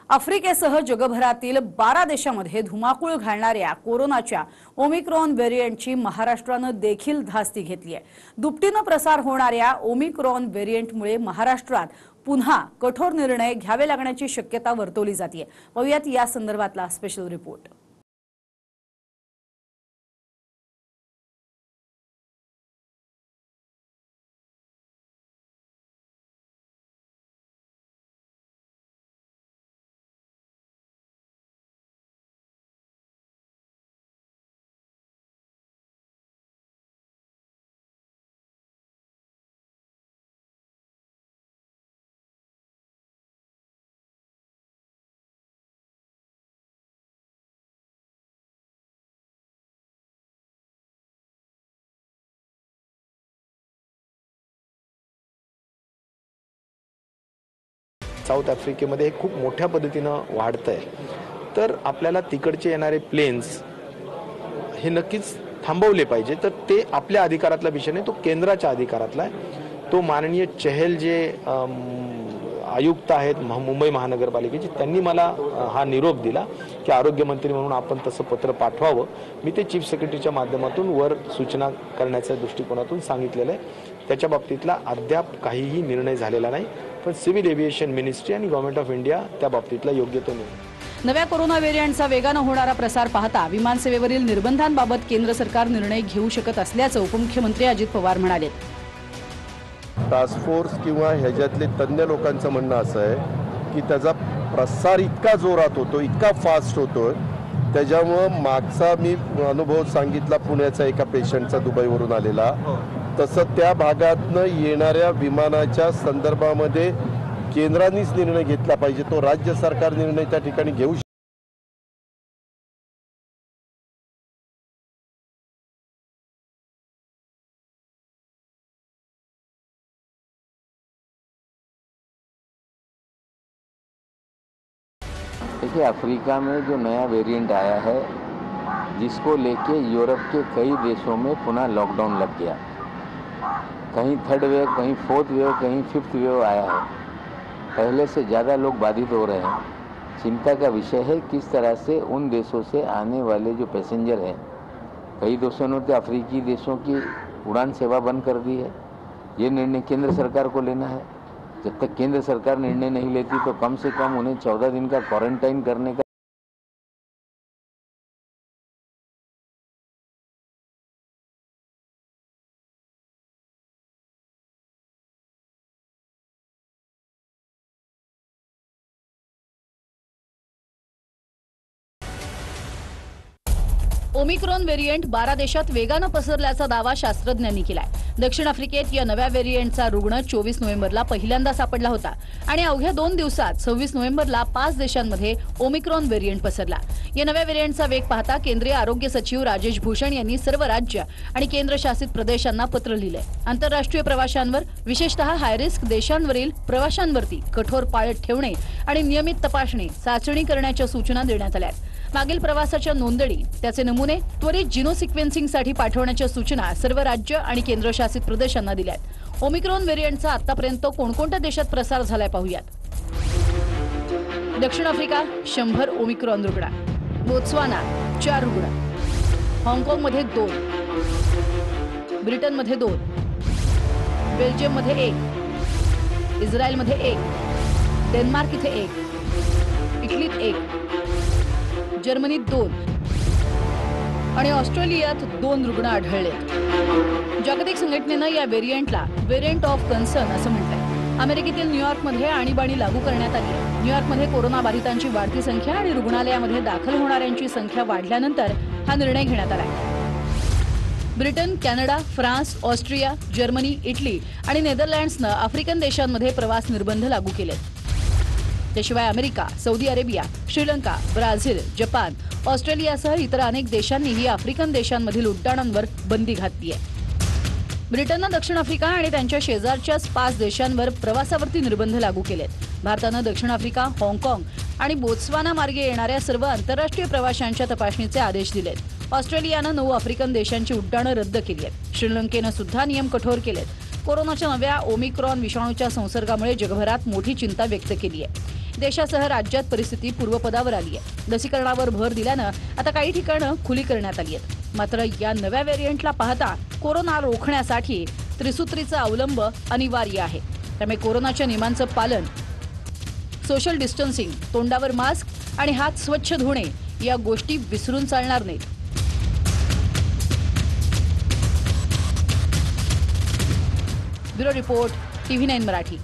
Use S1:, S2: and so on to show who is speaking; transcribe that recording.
S1: आफ्रिकेसह जगभरातील 12 देशांमध्ये धुमाकूळ घालणाऱ्या कोरोनाच्या ओमिक्रॉन व्हेरिएंटची महाराष्ट्रानं देखील धास्ती घेतली आहे। दुपटीनं प्रसार होणाऱ्या ओमिक्रॉन व्हेरिएंटमुळे महाराष्ट्रात पुन्हा कठोर निर्णय घ्यावे लागण्याची शक्यता वर्तवली जाते। पाहूयात या संदर्भातला स्पेशल रिपोर्ट।
S2: साऊथ आफ्रिकेमध्ये हे खूप मोठ्या पद्धतीनं वाढतंय, तर आपल्याला तिकडचे येणारे प्लेन्स हे नक्कीच थांबवले पाहिजे। तर ते आपल्या अधिकारातला विषय नाही, तो केंद्राच्या अधिकारातला आहे। तो माननीय चहल जे आयुक्त आहेत मुंबई महानगरपालिकेचे, त्यांनी मला हा निरोप दिला की आरोग्यमंत्री म्हणून आपण तसं पत्र पाठवावं। मी ते चीफ सेक्रेटरीच्या माध्यमातून वर सूचना करण्याच्या दृष्टिकोनातून सांगितलेलं आहे। त्याच्या बाबतीतला अद्याप काहीही निर्णय झालेला नाही, पण सिव्हिल एव्हिएशन मिनिस्ट्री आणि गव्हर्नमेंट ऑफ इंडिया त्या बाबतीतला योग्य तो निर्णय।
S1: नव्या कोरोना व्हेरिएंटचा वेगानं होणारा प्रसार पाहता विमानसेवेवरील निर्बंधांबाबत केंद्र सरकार निर्णय घेऊ शकत असल्याचं उपमुख्यमंत्री अजित पवार म्हणाले।
S3: टास्क फोर्स किंवा ह्याच्यातले तज्ञ लोकांचं म्हणणं असं आहे की त्याचा प्रसार इतका जोरात होतो, इतका फास्ट होतो, त्याच्यामुळं मागचा मी अनुभव सांगितला पुण्याचा एका पेशंटचा दुबईवरून आलेला, तसं त्या भागातनं येणाऱ्या विमानाच्या संदर्भामध्ये केंद्रानेच निर्णय घेतला पाहिजे। तो राज्य सरकार निर्णय त्या ठिकाणी घेऊ शकतो।
S4: देखिए, अफ्रीका में जो नया वेरिएंट आया है, जिसको लेके यूरोप के कई देशों में पुनः लॉकडाउन लग गया। कहीं थर्ड वेव, कहीं फोर्थ वेव, कहीं फिफ्थ वेव आया है। पहले से ज़्यादा लोग बाधित हो रहे हैं। चिंता का विषय है किस तरह से उन देशों से आने वाले जो पैसेंजर हैं, कई देशों ने तो अफ्रीकी देशों की उड़ान सेवा बंद कर दी है। ये निर्णय केंद्र सरकार को लेना है। जब तक केंद्र सरकार निर्णय नहीं लेती तो कम से कम उन्हें 14 दिन का क्वारंटाइन करने का
S1: ओमिक्रॉन व्हेरिएंट 12 देशात वेगानं पसरल्याचा दावा शास्त्रज्ञांनी केलाय। दक्षिण आफ्रिकेत या नव्या व्हेरिएंटचा रुग्ण 24 नोव्हेंबरला पहिल्यांदा सापडला होता आणि अवघ्या 2 दिवसात 26 नोव्हेंबरला 5 देशांमध्ये ओमिक्रॉन व्हेरिएंट पसरला। या नव्या व्हेरिएंटचा वेग पाहता केंद्रीय आरोग्य सचिव राजेश भूषण यांनी सर्व राज्य आणि केंद्रशासित प्रदेशांना पत्र लिहिलंय। आंतरराष्ट्रीय प्रवाशांवर, विशेषतः हाय रिस्क देशांवरील प्रवाशांवरती कठोर पाळत ठेवणे आणि नियमित तपासणी, चाचणी करण्याच्या सूचना देण्यात आल्या आहेत। मागील प्रवासाच्या नोंदणी, त्याचे नमुने त्वरित जिनो सिक्वेन्सिंगसाठी पाठवण्याच्या सूचना सर्व राज्य आणि केंद्रशासित प्रदेशांना दिल्या आहेत। ओमिक्रॉन व्हेरिएंटचा आतापर्यंत कोणकोणत्या देशात प्रसार झालाय पाहूयात। दक्षिण आफ्रिका 100 ओमिक्रॉन रुग्ण, बोत्सवाना 4 रुग्ण, हाँगकाँगमध्ये 2, ब्रिटनमध्ये 2, बेल्जियममध्ये 1, इस्रायलमध्ये 1, डेन्मार्क इथे 1, इटलीत 1, जर्मनीत 2 आणि ऑस्ट्रेलियात 2 रुग्ण आढळले। जागतिक संघटनेनं या व्हेरिएंटला व्हेरिएंट ऑफ कन्सर्न असं म्हटलंय। अमेरिकेतील न्यूयॉर्कमध्ये आणीबाणी लागू करण्यात आली आहे। न्यूयॉर्कमध्ये कोरोना बाधितांची वाढती संख्या आणि रुग्णालयामध्ये दाखल होणाऱ्यांची संख्या वाढल्यानंतर हा निर्णय घेण्यात आला आहे। Britain, Canada, France, Austria, Germany, Italy आणि नेदरलँड्सनं आफ्रिकन देशांमध्ये प्रवास निर्बंध लागू केलेत। त्याशिवाय America, Saudi Arabia, Sri Lanka, Brazil, Japan, ऑस्ट्रेलियासह इतर अनेक देशांनीही आफ्रिकन देशांमधील उड्डाणांवर बंदी घातली आहे। ब्रिटननं दक्षिण आफ्रिका आणि त्यांच्या शेजारच्याच 5 देशांवर प्रवासावरती निर्बंध लागू केलेत। भारतानं दक्षिण आफ्रिका, हाँगकाँग आणि बोत्सवाना मार्गे येणाऱ्या सर्व आंतरराष्ट्रीय प्रवाशांच्या तपासणीचे आदेश दिलेत। ऑस्ट्रेलियानं 9 आफ्रिकन देशांची उड्डाणं रद्द केली आहेत। श्रीलंकेनं सुद्धा नियम कठोर केलेत। कोरोनाच्या नव्या ओमिक्रॉन विषाणूच्या संसर्गामुळे जगभरात मोठी चिंता व्यक्त केली आहे। देशासह राज्यात परिस्थिती पूर्वपदावर आली आहे. लसीकरणावर भर दिल्यानं आता काही ठिकाणं खुली करण्यात आली आहेत. मात्र या नव्या व्हेरियंटला पाहता कोरोना रोखण्यासाठी त्रिसूत्रीचा अवलंब अनिवार्य आहे. त्यामुळे कोरोनाच्या नियमांचं पालन, सोशल डिस्टन्सिंग, तोंडावर मास्क आणि हात स्वच्छ धुणे या गोष्टी विसरून चालणार नाहीत. Bureau report, TV9 Marathi.